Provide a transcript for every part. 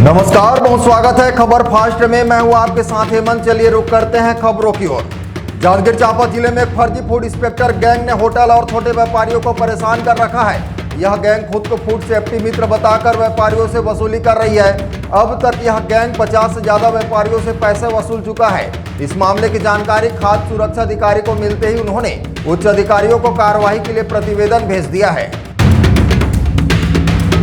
नमस्कार, बहुत स्वागत है खबर फास्ट में। मैं हूं आपके साथ हेमंत। चलिए रुक करते हैं खबरों की ओर। जांजगीर चांपा जिले में फर्जी फूड इंस्पेक्टर गैंग ने होटल और छोटे व्यापारियों को परेशान कर रखा है। यह गैंग खुद को फूड सेफ्टी मित्र बताकर व्यापारियों से वसूली कर रही है। अब तक यह गैंग 50 से ज्यादा व्यापारियों से पैसे वसूल चुका है। इस मामले की जानकारी खाद्य सुरक्षा अधिकारी को मिलते ही उन्होंने उच्च अधिकारियों को कार्रवाई के लिए प्रतिवेदन भेज दिया है।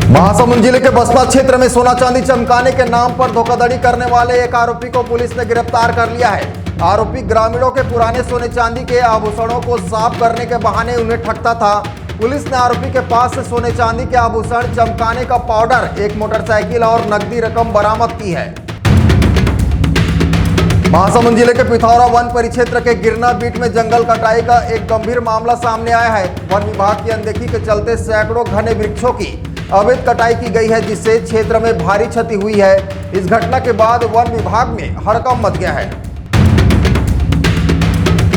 महासमुंद जिले के बसपा क्षेत्र में सोना चांदी चमकाने के नाम पर धोखाधड़ी करने वाले एक आरोपी को पुलिस ने गिरफ्तार कर लिया है। आरोपी ग्रामीणों के पुराने सोने चांदी के आभूषणों को साफ करने के बहाने उन्हें ठगता था। पुलिस ने आरोपी के पास से सोने चांदी के आभूषण, चमकाने का पाउडर, एक मोटरसाइकिल और नकदी रकम बरामद की है। महासमुंद जिले के पिथौरा वन परिक्षेत्र के गिरना बीट में जंगल कटाई का एक गंभीर मामला सामने आया है। वन विभाग की अनदेखी के चलते सैकड़ों घने वृक्षों की अवैध कटाई की गई है, जिससे क्षेत्र में भारी क्षति हुई है। इस घटना के बाद वन विभाग में हड़कंप मच गया है।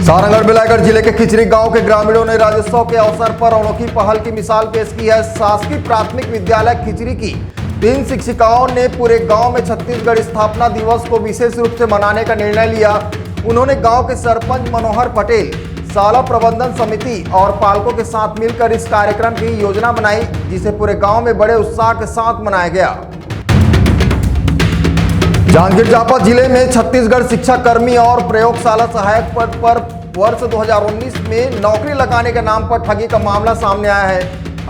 सारंगढ़ बिलायगढ़ जिले के खिचरी गांव के ग्रामीणों ने राज्योत्सव के अवसर पर अनोखी पहल की मिसाल पेश की है। शासकीय प्राथमिक विद्यालय खिचरी की 3 शिक्षिकाओं ने पूरे गांव में छत्तीसगढ़ स्थापना दिवस को विशेष रूप से मनाने का निर्णय लिया। उन्होंने गांव के सरपंच मनोहर पटेल, शाला प्रबंधन समिति और पालकों के साथ मिलकर इस कार्यक्रम की योजना बनाई, जिसे पूरे गांव में बड़े उत्साह के साथ मनाया गया। जांजगीर चांपा जिले में छत्तीसगढ़ शिक्षा कर्मी और प्रयोगशाला सहायक पद पर वर्ष 2019 में नौकरी लगाने के नाम पर ठगी का मामला सामने आया है।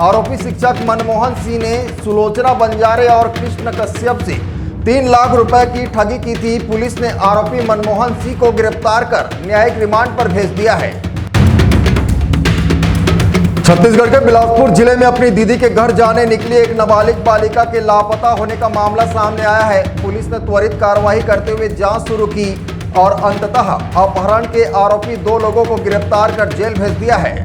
आरोपी शिक्षक मनमोहन सिंह ने सुलोचना बंजारे और कृष्ण कश्यप से 3 लाख रुपए की ठगी की थी। पुलिस ने आरोपी मनमोहन सिंह को गिरफ्तार कर न्यायिक रिमांड पर भेज दिया है। छत्तीसगढ़ के बिलासपुर जिले में अपनी दीदी के घर जाने निकली एक नाबालिग बालिका के लापता होने का मामला सामने आया है। पुलिस ने त्वरित कार्रवाई करते हुए जांच शुरू की और अंततः अपहरण के आरोपी 2 लोगों को गिरफ्तार कर जेल भेज दिया है।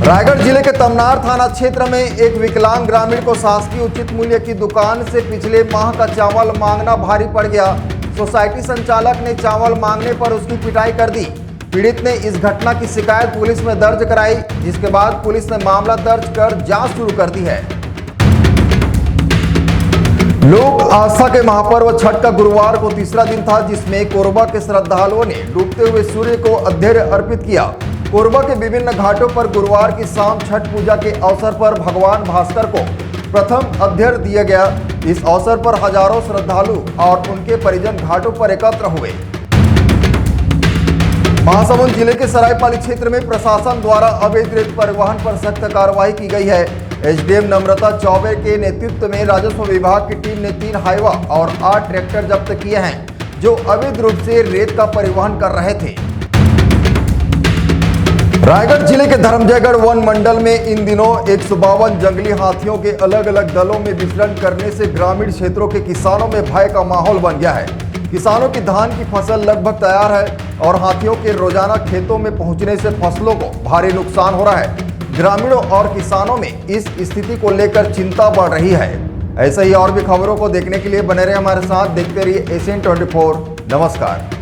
रायगढ़ जिले के तमनार थाना क्षेत्र में एक विकलांग ग्रामीण को शासकीय उचित मूल्य की दुकान से पिछले माह का चावल मांगना भारी पड़ गया। सोसाइटी संचालक ने चावल मांगने पर उसकी पिटाई कर दी। पीड़ित ने इस घटना की शिकायत पुलिस में दर्ज कराई, जिसके बाद पुलिस ने मामला दर्ज कर जांच शुरू कर दी है। लोक आस्था के महापर्व छठ का गुरुवार को तीसरा दिन था, जिसमें कोरबा के श्रद्धालुओं ने डूबते हुए सूर्य को अर्घ्य अर्पित किया। कोरबा के विभिन्न घाटों पर गुरुवार की शाम छठ पूजा के अवसर पर भगवान भास्कर को प्रथम अर्घ्य दिया गया। इस अवसर पर हजारों श्रद्धालु और उनके परिजन घाटों पर एकत्र हुए। महासमुंद जिले के सरायपाली क्षेत्र में प्रशासन द्वारा अवैध रेत परिवहन पर सख्त कार्रवाई की गई है। एसडीएम नम्रता चौबे के नेतृत्व में राजस्व विभाग की टीम ने 3 हाईवा और 8 ट्रैक्टर जब्त किए हैं, जो अवैध रूप से रेत का परिवहन कर रहे थे। रायगढ़ जिले के धर्मजयगढ़ वन मंडल में इन दिनों 152 जंगली हाथियों के अलग अलग दलों में विचरण करने से ग्रामीण क्षेत्रों के किसानों में भय का माहौल बन गया है। किसानों की धान की फसल लगभग तैयार है और हाथियों के रोजाना खेतों में पहुंचने से फसलों को भारी नुकसान हो रहा है। ग्रामीणों और किसानों में इस स्थिति को लेकर चिंता बढ़ रही है। ऐसे ही और भी खबरों को देखने के लिए बने रहे हमारे साथ। देखते रहिए एशियन 24। नमस्कार।